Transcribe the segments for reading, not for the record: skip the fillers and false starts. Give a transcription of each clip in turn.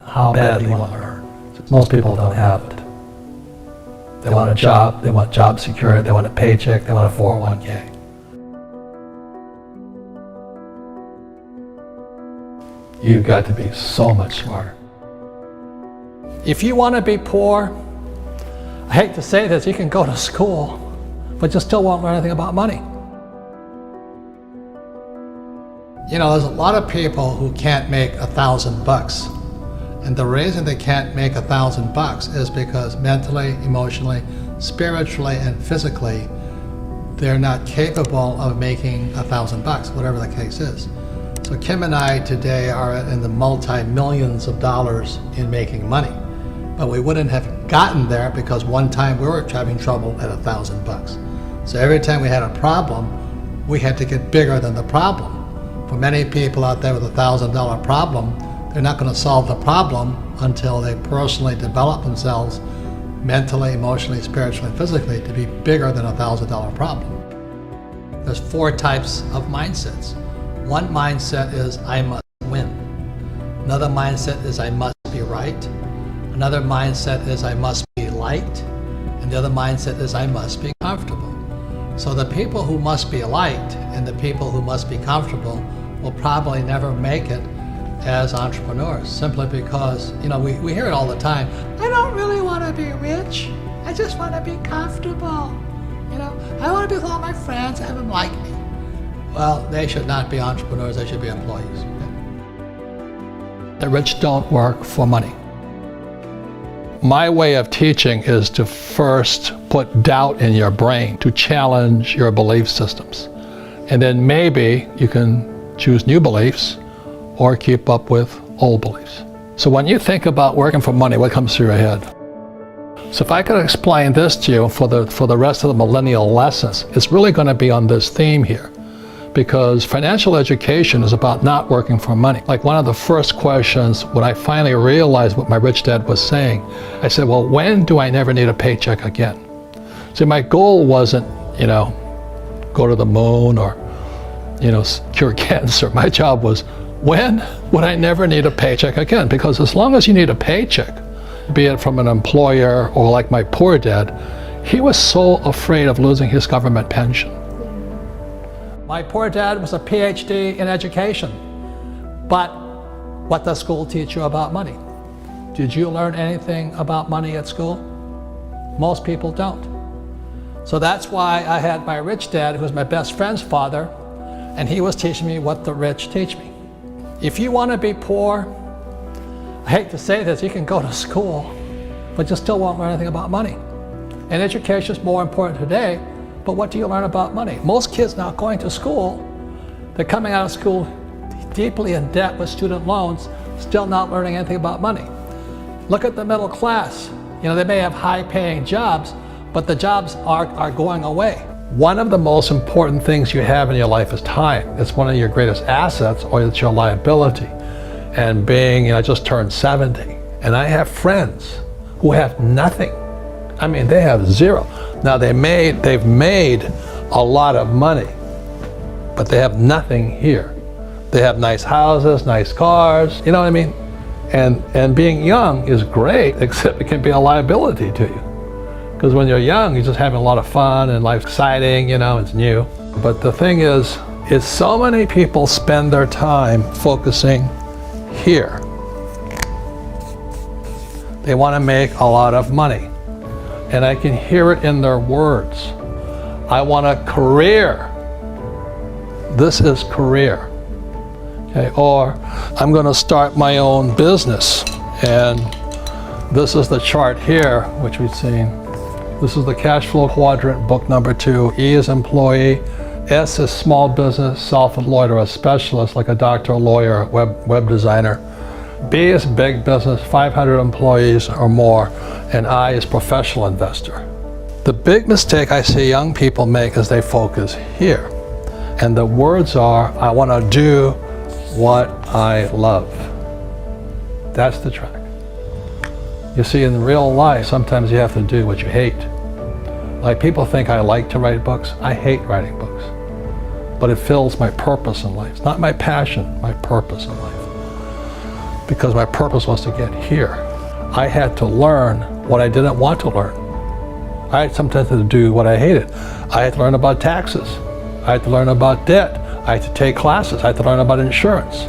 how badly you want to earn. Most people don't have it. They want a job, they want job security, they want a paycheck, they want a 401k. You've got to be so much smarter. If you want to be poor, I hate to say this, you can go to school, but you still won't learn anything about money. You know, there's a lot of people who can't make $1,000. And the reason they can't make $1,000 is because mentally, emotionally, spiritually, and physically, they're not capable of making $1,000, whatever the case is. So Kim and I today are in the multi-millions of dollars in making money. But we wouldn't have gotten there because one time we were having trouble at $1,000. So every time we had a problem, we had to get bigger than the problem. For many people out there with $1,000 problem, they're not going to solve the problem until they personally develop themselves mentally, emotionally, spiritually, and physically to be bigger than $1,000 problem. There's 4 types of mindsets. One mindset is I must win. Another mindset is I must be right. Another mindset is I must be liked. And the other mindset is I must be comfortable. So the people who must be liked and the people who must be comfortable will probably never make it as entrepreneurs, simply because, you know, we hear it all the time. I don't really want to be rich. I just want to be comfortable. You know, I want to be with all my friends, have them like me. Well, they should not be entrepreneurs, they should be employees. The rich don't work for money. My way of teaching is to first put doubt in your brain, to challenge your belief systems. And then maybe you can choose new beliefs or keep up with old beliefs. So when you think about working for money, what comes through your head? So if I could explain this to you for the rest of the millennial lessons, it's really going to be on this theme here. Because financial education is about not working for money. Like one of the first questions when I finally realized what my rich dad was saying, I said, well, when do I never need a paycheck again? See, my goal wasn't, you know, go to the moon or, you know, cure cancer. My job was, when would I never need a paycheck again? Because as long as you need a paycheck, be it from an employer or like my poor dad, he was so afraid of losing his government pension. My poor dad was a PhD in education, but what does school teach you about money? Did you learn anything about money at school? Most people don't. So that's why I had my rich dad, who was my best friend's father, and he was teaching me what the rich teach me. If you want to be poor, I hate to say this, you can go to school, but you still won't learn anything about money. And education is more important today, but what do you learn about money? Most kids now going to school, they're coming out of school deeply in debt with student loans, still not learning anything about money. Look at the middle class. You know, they may have high-paying jobs, but the jobs are going away. One of the most important things you have in your life is time. It's one of your greatest assets, or it's your liability. And being, you know, I just turned 70, and I have friends who have nothing. I mean, they have zero. Now they've made a lot of money, but they have nothing here. They have nice houses, nice cars, you know what I mean? And being young is great, except it can be a liability to you. Because when you're young, you're just having a lot of fun and life's exciting, you know, it's new. But the thing is so many people spend their time focusing here. They want to make a lot of money. And I can hear it in their words. I want a career. This is career. Okay, or I'm going to start my own business. And this is the chart here, which we've seen. This is the cash flow quadrant, book number 2. E is employee. S is small business, self-employed, or a specialist like a doctor, a lawyer, web designer. B is big business, 500 employees or more. And I is professional investor. The big mistake I see young people make is they focus here. And the words are, I want to do what I love. That's the track. You see, in real life, sometimes you have to do what you hate. Like people think I like to write books. I hate writing books. But it fills my purpose in life. It's not my passion, my purpose in life. because my purpose was to get here. I had to learn what I didn't want to learn. I had sometimes to do what I hated. I had to learn about taxes. I had to learn about debt. I had to take classes. I had to learn about insurance.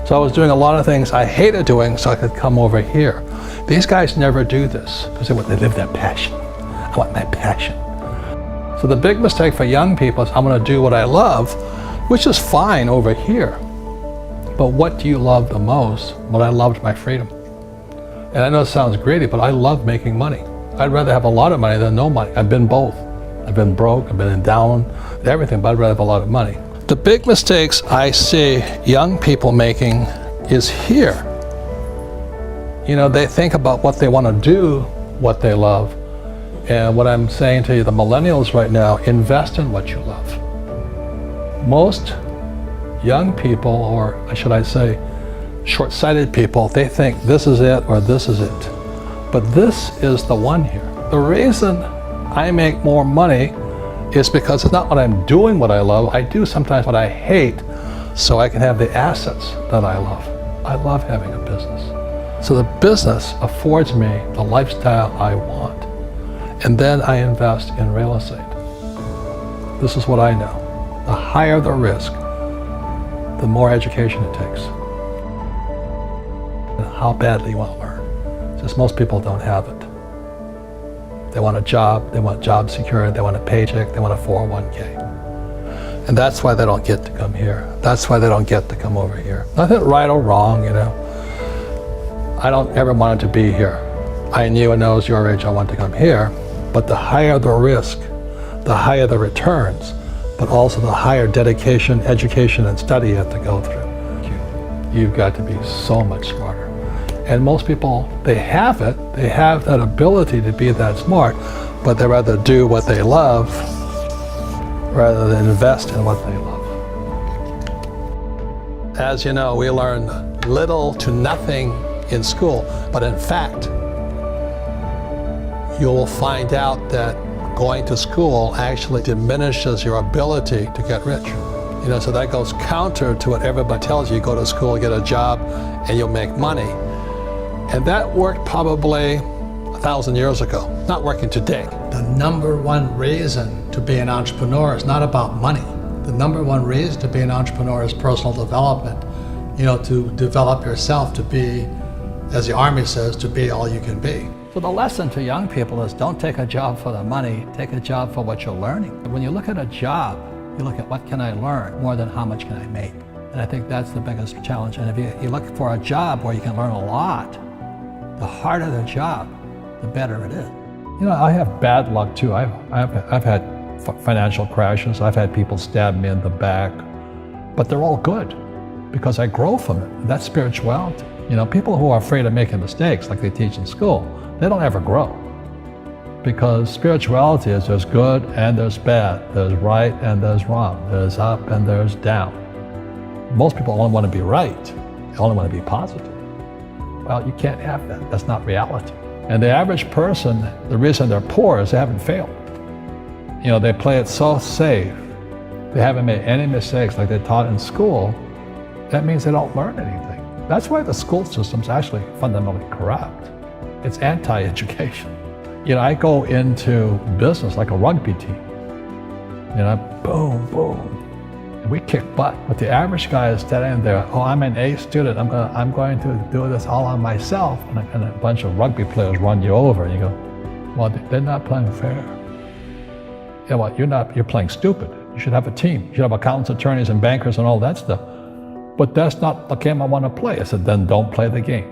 So I was doing a lot of things I hated doing so I could come over here. These guys never do this because they live that passion. I want my passion. So the big mistake for young people is I'm going to do what I love, which is fine over here. But what do you love the most? Well, I loved my freedom. And I know it sounds greedy, but I love making money. I'd rather have a lot of money than no money. I've been both. I've been broke, I've been down, everything, but I'd rather have a lot of money. The big mistakes I see young people making is here. You know, they think about what they want to do, what they love. And what I'm saying to you, the millennials right now, invest in what you love. Most young people, or should I say, short-sighted people, they think this is it or this is it. But this is the one here. The reason I make more money is because it's not what I'm doing what I love. I do sometimes what I hate so I can have the assets that I love. I love having a business. So the business affords me the lifestyle I want. And then I invest in real estate. This is what I know. The higher the risk, the more education it takes. And how badly you want to learn. Just most people don't have it. They want a job, they want job security, they want a paycheck, they want a 401k. And that's why they don't get to come here. That's why they don't get to come over here. Nothing right or wrong, you know. I don't ever want it to be here. I knew when I was your age I wanted to come here, but the higher the risk, the higher the returns, but also the higher dedication, education, and study you have to go through. You've got to be so much smarter. And most people, they have it, they have that ability to be that smart, but they rather do what they love rather than invest in what they love. As you know, we learn little to nothing in school, but in fact, you will find out that going to school actually diminishes your ability to get rich. You know, so that goes counter to what everybody tells you. Go to school, get a job, and you'll make money. And that worked probably 1,000 years ago, not working today. The number one reason to be an entrepreneur is not about money. The number one reason to be an entrepreneur is personal development. You know, to develop yourself to be, as the Army says, to be all you can be. So the lesson to young people is don't take a job for the money, take a job for what you're learning. When you look at a job, you look at what can I learn more than how much can I make. And I think that's the biggest challenge. And if you look for a job where you can learn a lot, the harder the job, the better it is. You know, I have bad luck too. I've had financial crashes. I've had people stab me in the back, but they're all good because I grow from it. That's spirituality. You know, people who are afraid of making mistakes, like they teach in school, they don't ever grow. Because spirituality is there's good and there's bad, there's right and there's wrong, there's up and there's down. Most people only want to be right, they only want to be positive. Well, you can't have that, that's not reality. And the average person, the reason they're poor is they haven't failed. You know, they play it so safe, they haven't made any mistakes like they taught in school. That means they don't learn anything. That's why the school system's actually fundamentally corrupt. It's anti-education. You know, I go into business like a rugby team. You know, boom, boom, and we kick butt. But the average guy is standing there, oh, I'm an A student, I'm going to do this all on myself. And a bunch of rugby players run you over, and you go, well, they're not playing fair. You know what, you're playing stupid. You should have a team. You should have accountants, attorneys, and bankers, and all that stuff. But that's not the game I want to play. I said, then don't play the game.